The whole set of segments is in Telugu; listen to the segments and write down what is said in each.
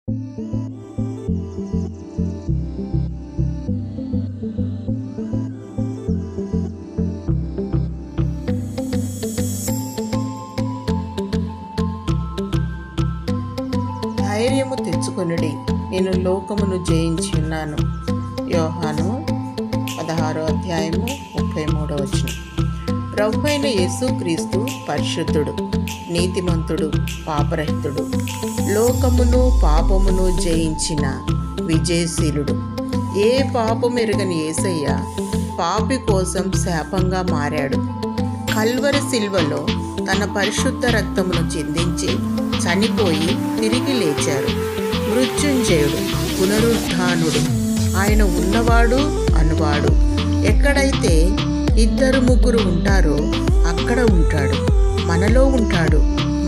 ధైర్యము తెచ్చుకొనుడి, నేను లోకమును జయించి ఉన్నాను. యోహాను 16:33. ప్రభువైన యేసుక్రీస్తు పరిశుద్ధుడు, నీతిమంతుడు, పాపరహితుడు, లోకమును పాపమును జయించిన విజయశీలుడు. ఏ పాపం ఎరుగని యేసయ్య పాపి కోసం శాపంగా మారాడు. కల్వరి శిల్వలో తన పరిశుద్ధ రక్తమును చిందించి చనిపోయి తిరిగి లేచారు. మృత్యుంజయుడు, పునరుద్ధానుడు. ఆయన ఉన్నవాడు అనువాడు. ఎక్కడైతే 2-3 ఉంటారో అక్కడ ఉంటాడు. మనలో ఉంటాడు,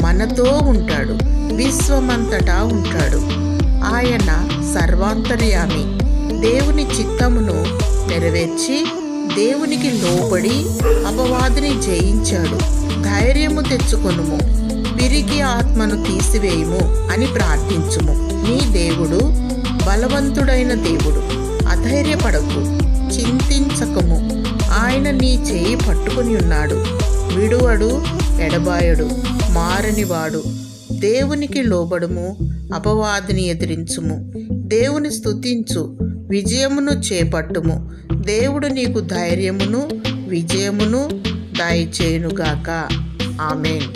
మనతో ఉంటాడు, విశ్వమంతటా ఉంటాడు. ఆయన సర్వాంతర్యామి. దేవుని చిత్తమును నెరవేర్చి దేవునికి లోబడి అపవాదిని జయించాడు. ధైర్యము తెచ్చుకొనుము, పిరికి ఆత్మను తీసివేయుము అని ప్రార్థించుము. నీ దేవుడు బలవంతుడైన దేవుడు. అధైర్యపడకు, చింతించకము. ఆయన నీ చేయి పట్టుకుని ఉన్నాడు. విడువడు, ఎడబాయడు, మారనివాడు. దేవునికి లోబడుము, అపవాదిని ఎదిరించుము. దేవుని స్తుతించు, విజయమును చేపట్టుము. దేవుడు నీకు ధైర్యమును విజయమును దయచేయునుగాక. ఆమేన్.